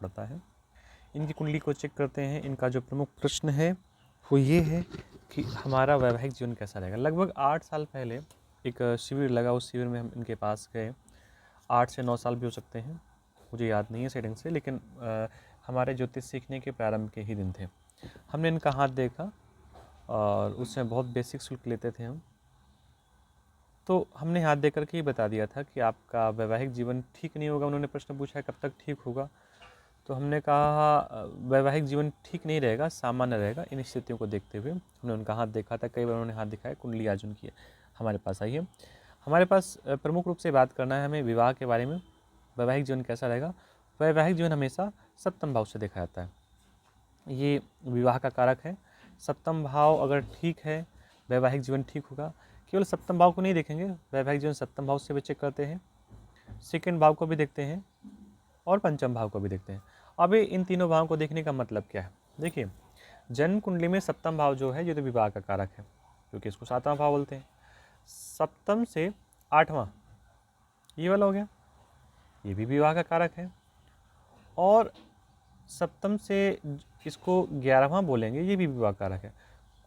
पड़ता है। इनकी कुंडली को चेक करते हैं। इनका जो प्रमुख प्रश्न है वो ये है कि हमारा वैवाहिक जीवन कैसा रहेगा। लगभग 8 साल पहले एक शिविर लगा, उस शिविर में हम इनके पास गए। 8 से 9 साल भी हो सकते हैं, मुझे याद नहीं है सही ढंग से, लेकिन हमारे ज्योतिष सीखने के प्रारंभ के ही दिन थे। हमने इनका हाथ देखा और उसमें बहुत बेसिक शुल्क लेते थे हम। तो हमने हाथ देख कर के ही बता दिया था कि आपका वैवाहिक जीवन ठीक नहीं होगा। उन्होंने प्रश्न पूछा कब तक ठीक होगा, तो हमने कहा वैवाहिक जीवन ठीक नहीं रहेगा, सामान्य रहेगा इन स्थितियों को देखते हुए। हमने उनका हाथ देखा था, कई बार उन्होंने हाथ दिखाया, कुंडली आज उनकी हमारे पास आई है। हमारे पास प्रमुख रूप से बात करना है हमें विवाह के बारे में, वैवाहिक जीवन कैसा रहेगा। वैवाहिक जीवन हमेशा सप्तम भाव से देखा जाता है, ये विवाह का कारक है। सप्तम भाव अगर ठीक है, वैवाहिक जीवन ठीक होगा। केवल सप्तम भाव को नहीं देखेंगे, वैवाहिक जीवन सप्तम भाव से भी चेक करते हैं, सेकंड भाव को भी देखते हैं और पंचम भाव को भी देखते हैं। अब इन तीनों भावों को देखने का मतलब क्या है? देखिए, जन्म कुंडली में सप्तम भाव जो है ये तो विवाह का कारक है, क्योंकि इसको 7वां भाव बोलते हैं। सप्तम से 8वां ये वाला हो गया, ये भी विवाह का कारक है। और सप्तम से इसको 11वां बोलेंगे, ये भी विवाह कारक है।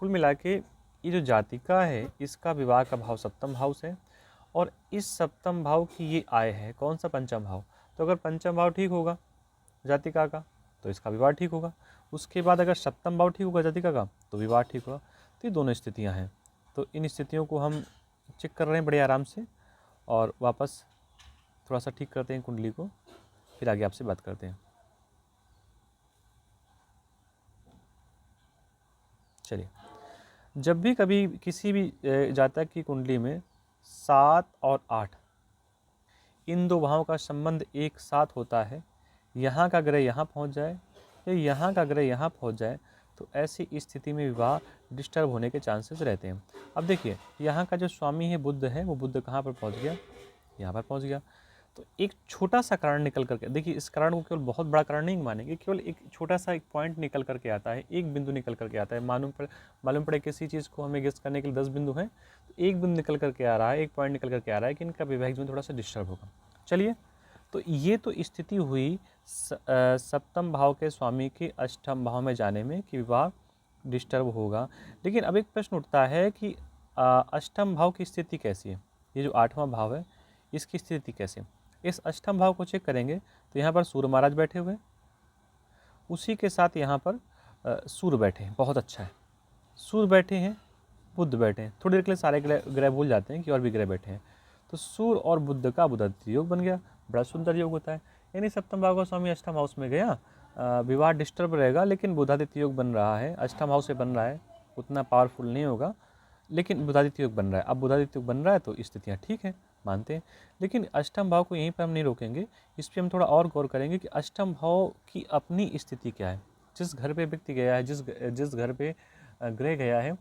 कुल मिला के ये जो जातिका है इसका विवाह का भाव सप्तम भाव से, और इस सप्तम भाव की ये आय है कौन सा? पंचम भाव। तो अगर पंचम भाव ठीक होगा जातिका का तो इसका विवाह ठीक होगा। उसके बाद अगर सप्तम भाव ठीक होगा जातिका का तो विवाह ठीक होगा। तो ये दोनों स्थितियां हैं। तो इन स्थितियों को हम चेक कर रहे हैं बड़े आराम से, और वापस थोड़ा सा ठीक करते हैं कुंडली को, फिर आगे आपसे बात करते हैं। चलिए, जब भी कभी किसी भी जातक की कुंडली में 7 और 8 इन दो भावों का संबंध एक साथ होता है, यहाँ का ग्रह यहाँ पहुँच जाए या यहाँ का ग्रह यहाँ पहुँच जाए, तो ऐसी स्थिति में विवाह डिस्टर्ब होने के चांसेस रहते हैं। अब देखिए, यहाँ का जो स्वामी है बुध है, वो बुध कहाँ पर पहुँच गया? यहाँ पर पहुँच गया। तो एक छोटा सा कारण निकल करके, देखिए इस कारण को केवल बहुत बड़ा कारण नहीं मानेंगे, केवल एक छोटा सा एक पॉइंट निकल करके आता है, एक बिंदु निकल करके आता है। मालूम पड़े किसी चीज़ को हमें गेस करने के लिए 10 बिंदु हैं, तो एक बिंदु निकल करके आ रहा है, एक पॉइंट निकल करके आ रहा है कि इनका वैवाहिक जीवन थोड़ा सा डिस्टर्ब होगा। चलिए, तो ये तो स्थिति हुई सप्तम भाव के स्वामी के अष्टम भाव में जाने में कि विवाह डिस्टर्ब होगा। लेकिन अब एक प्रश्न उठता है कि अष्टम भाव की स्थिति कैसी है? ये जो 8वां भाव है इसकी स्थिति कैसी है? इस अष्टम भाव को चेक करेंगे तो यहाँ पर सूर्य महाराज बैठे हुए, उसी के साथ यहाँ पर सूर्य बैठे हैं, बहुत अच्छा है। सूर्य बैठे हैं, बुध बैठे हैं। थोड़ी देर के लिए सारे ग्रह भूल जाते हैं कि और भी ग्रह बैठे हैं। तो सूर्य और बुध का बुधादित्य योग बन गया, बड़ा सुंदर योग होता है। यानी सप्तम भाव का स्वामी अष्टम हाउस में गया, विवाह डिस्टर्ब रहेगा, लेकिन बुधादित्य योग बन रहा है, अष्टम हाउस से बन रहा है, उतना पावरफुल नहीं होगा, लेकिन बुधादित्य योग बन रहा है। अब बुधादित्य योग बन रहा है तो स्थितियाँ ठीक हैं, मानते हैं। लेकिन अष्टम भाव को यहीं पर हम नहीं रोकेंगे, इस पर हम थोड़ा और गौर करेंगे कि अष्टम भाव की अपनी स्थिति क्या है। जिस घर पे व्यक्ति गया है, जिस घर पे ग्रह गया है,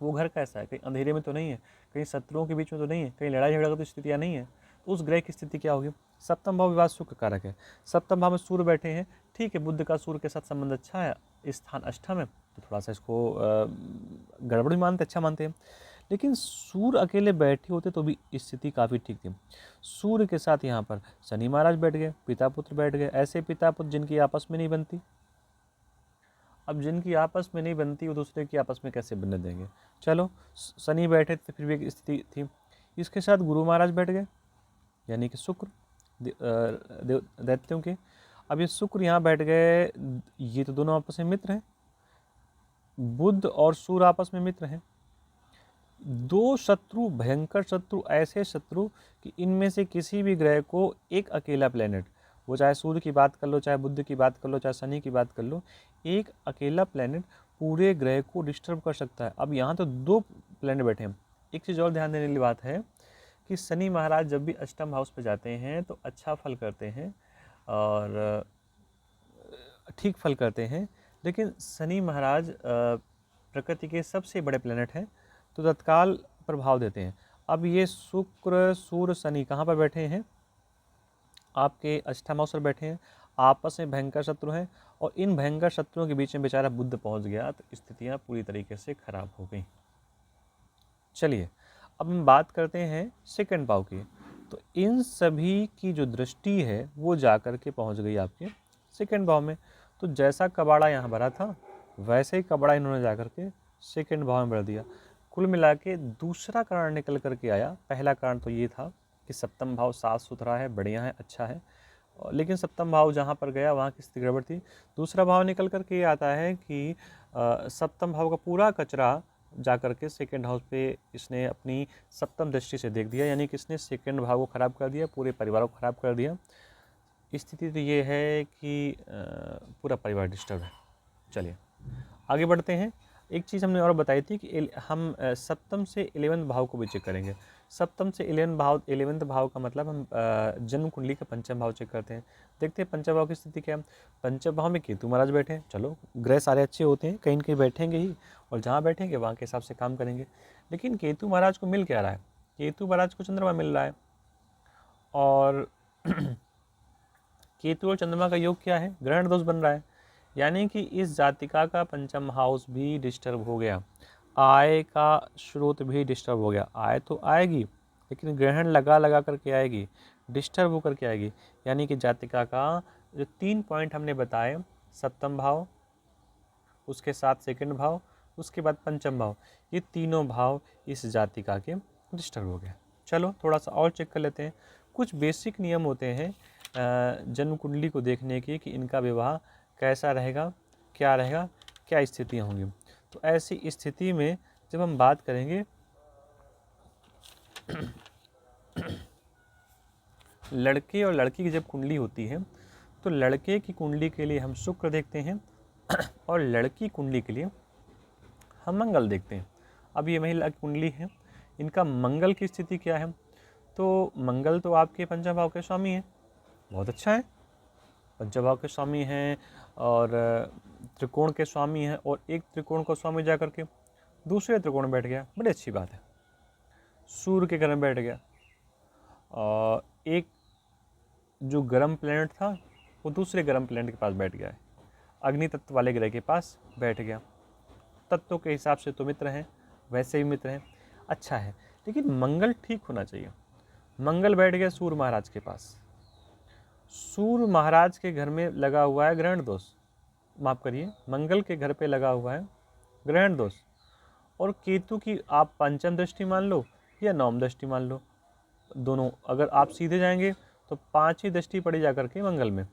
वो घर कैसा है? कहीं अंधेरे में तो नहीं है, कहीं शत्रुओं के बीच में तो नहीं है, कहीं लड़ाई झगड़ा की तो स्थितियाँ नहीं है। तो उस ग्रह की स्थिति क्या होगी? सप्तम भाव विवाह सुख कारक है, सप्तम भाव में सूर्य बैठे हैं, ठीक है, बुध का सूर्य के साथ संबंध अच्छा है, स्थान अष्टम है, तो थोड़ा सा इसको गड़बड़ भी मानते, अच्छा मानते हैं। लेकिन सूर्य अकेले बैठे होते तो भी स्थिति काफ़ी ठीक थी। सूर्य के साथ यहाँ पर शनि महाराज बैठ गए, पिता पुत्र बैठ गए, ऐसे पिता पुत्र जिनकी आपस में नहीं बनती। अब जिनकी आपस में नहीं बनती वो दूसरे की आपस में कैसे बनने देंगे? चलो, शनि बैठे थे फिर भी एक स्थिति थी। इसके साथ गुरु महाराज बैठ गए, यानी कि शुक्र दैत्यों के। अब ये शुक्र यहाँ बैठ गए, ये तो दोनों आपस में मित्र हैं, बुध और सूर्य आपस में मित्र हैं। दो शत्रु, भयंकर शत्रु, ऐसे शत्रु कि इनमें से किसी भी ग्रह को एक अकेला प्लेनेट, वो चाहे सूर्य की बात कर लो, चाहे बुध की बात कर लो, चाहे शनि की बात कर लो, एक अकेला प्लेनेट पूरे ग्रह को डिस्टर्ब कर सकता है। अब यहाँ तो 2 प्लेनेट बैठे हैं। एक चीज़ और ध्यान देने वाली बात है कि शनि महाराज जब भी अष्टम हाउस पे जाते हैं तो अच्छा फल करते हैं और ठीक फल करते हैं, लेकिन शनि महाराज प्रकृति के सबसे बड़े प्लेनेट हैं, तो तत्काल प्रभाव देते हैं। अब ये शुक्र सूर्य शनि कहाँ पर बैठे हैं? आपके अष्टम हाउस पर बैठे हैं, आपस में भयंकर शत्रु हैं, और इन भयंकर शत्रुओं के बीच में बेचारा बुध पहुंच गया, तो स्थितियां पूरी तरीके से खराब हो गई। चलिए, अब हम बात करते हैं सेकंड भाव की। तो इन सभी की जो दृष्टि है वो जाकर के पहुंच गई आपके सेकंड भाव में। तो जैसा कबाड़ा यहाँ भरा था वैसे ही कबाड़ा इन्होंने जा करके सेकंड भाव में भर दिया। कुल मिला के दूसरा कारण निकल करके आया। पहला कारण तो ये था कि सप्तम भाव साफ सुथरा है, बढ़िया है, अच्छा है, लेकिन सप्तम भाव जहाँ पर गया वहाँ की स्थिति गड़बड़ थी। दूसरा भाव निकल करके ये आता है कि सप्तम भाव का पूरा कचरा जा करके सेकेंड हाउस पे इसने अपनी सप्तम दृष्टि से देख दिया, यानी कि इसने सेकेंड भाव को ख़राब कर दिया, पूरे परिवार को ख़राब कर दिया। स्थिति तो ये है कि पूरा परिवार डिस्टर्ब है। चलिए आगे बढ़ते हैं। एक चीज़ हमने और बताई थी कि हम सप्तम से 11वें भाव को भी चेक करेंगे। सप्तम से 11वें भाव का मतलब हम जन्म कुंडली का पंचम भाव चेक करते हैं। देखते हैं पंचम भाव की स्थिति क्या है। पंचम भाव में केतु महाराज बैठे हैं। चलो ग्रह सारे अच्छे होते हैं, कहीं न कहीं बैठेंगे ही, और जहाँ बैठेंगे वहाँ के हिसाब से काम करेंगे। लेकिन केतु महाराज को मिल क्या रहा है? केतु महाराज को चंद्रमा मिल रहा है, और केतु और चंद्रमा का योग क्या है? ग्रहण दोष बन रहा है, यानी कि इस जातिका का पंचम हाउस भी डिस्टर्ब हो गया, आय का स्रोत भी डिस्टर्ब हो गया। आय तो आएगी लेकिन ग्रहण लगा लगा करके आएगी, डिस्टर्ब होकर के आएगी। यानी कि जातिका का जो 3 पॉइंट हमने बताए, सप्तम भाव, उसके साथ सेकंड भाव, उसके बाद पंचम भाव, ये तीनों भाव इस जातिका के डिस्टर्ब हो गए। चलो थोड़ा सा और चेक कर लेते हैं। कुछ बेसिक नियम होते हैं जन्म कुंडली को देखने की कि इनका विवाह कैसा रहेगा, क्या स्थितियाँ होंगी। तो ऐसी स्थिति में जब हम बात करेंगे लड़के और लड़की की जब कुंडली होती है तो लड़के की कुंडली के लिए हम शुक्र देखते हैं और लड़की कुंडली के लिए हम मंगल देखते हैं। अब ये महिला की कुंडली है, इनका मंगल की स्थिति क्या है? तो मंगल तो आपके पंचम भाव के स्वामी हैं, बहुत अच्छा है, पंचम भाव के स्वामी हैं और त्रिकोण के स्वामी हैं, और एक त्रिकोण का स्वामी जा करके दूसरे त्रिकोण में बैठ गया, बड़ी अच्छी बात है। सूर्य के घर में बैठ गया, और एक जो गर्म प्लैनेट था वो दूसरे गर्म प्लैनेट के पास बैठ गया है, अग्नि तत्व वाले ग्रह के पास बैठ गया। तत्वों के हिसाब से तो मित्र हैं, वैसे ही मित्र हैं, अच्छा है। लेकिन मंगल ठीक होना चाहिए। मंगल बैठ गया सूर्य महाराज के पास, सूर्य महाराज के घर में लगा हुआ है ग्रहण दोष, माफ़ करिए, मंगल के घर पे लगा हुआ है ग्रहण दोष। और केतु की आप पंचम दृष्टि मान लो या नवम दृष्टि मान लो, दोनों अगर आप सीधे जाएंगे तो 5वीं दृष्टि पड़ी जा करके मंगल में,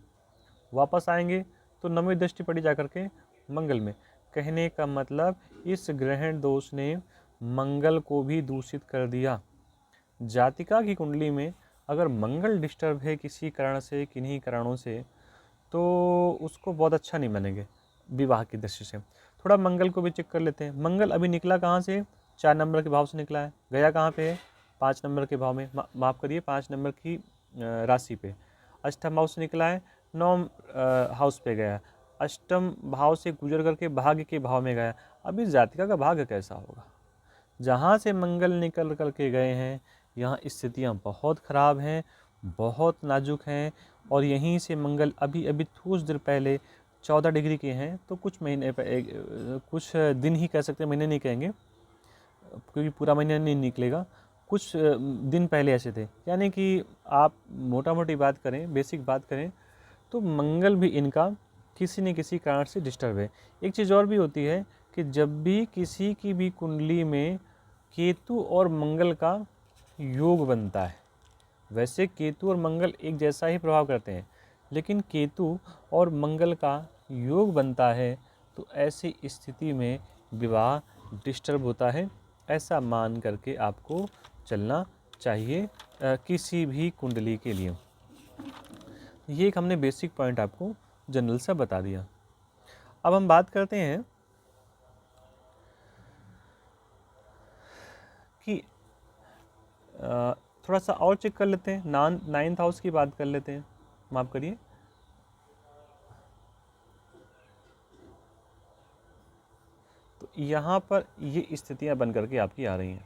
वापस आएंगे तो 9वीं दृष्टि पड़ी जा करके मंगल में। कहने का मतलब इस ग्रहण दोष ने मंगल को भी दूषित कर दिया। जातिका की कुंडली में अगर मंगल डिस्टर्ब है किसी कारण से, किन्हीं कारणों से, तो उसको बहुत अच्छा नहीं मानेंगे विवाह की दृष्टि से। थोड़ा मंगल को भी चेक कर लेते हैं। मंगल अभी निकला कहाँ से? 4 नंबर के भाव से निकला है, गया कहाँ पे है? 5 नंबर के भाव में, माफ़ करिए 5 नंबर की राशि पे। अष्टम भाव से निकला है, 9 हाउस पे गया, अष्टम भाव से गुजर करके भाग्य के भाव में गया। अभी जातिका का भाग्य कैसा होगा? जहाँ से मंगल निकल करके गए हैं यहाँ स्थितियाँ बहुत ख़राब हैं, बहुत नाजुक हैं, और यहीं से मंगल अभी अभी कुछ देर पहले 14 डिग्री के हैं, तो कुछ महीने कुछ दिन ही कह सकते हैं, महीने नहीं कहेंगे क्योंकि पूरा महीना नहीं निकलेगा, कुछ दिन पहले ऐसे थे। यानी कि आप मोटा मोटी बात करें, बेसिक बात करें, तो मंगल भी इनका किसी न किसी कारण से डिस्टर्ब है। एक चीज़ और भी होती है कि जब भी किसी की भी कुंडली में केतु और मंगल का योग बनता है, वैसे केतु और मंगल एक जैसा ही प्रभाव करते हैं, लेकिन केतु और मंगल का योग बनता है तो ऐसी स्थिति में विवाह डिस्टर्ब होता है, ऐसा मान करके आपको चलना चाहिए किसी भी कुंडली के लिए। ये एक हमने बेसिक पॉइंट आपको जनरल सा बता दिया। अब हम बात करते हैं कि थोड़ा सा और चेक कर लेते हैं, 9th हाउस की बात कर लेते हैं, माफ़ करिए, तो यहाँ पर ये स्थितियाँ बन करके आपकी आ रही हैं।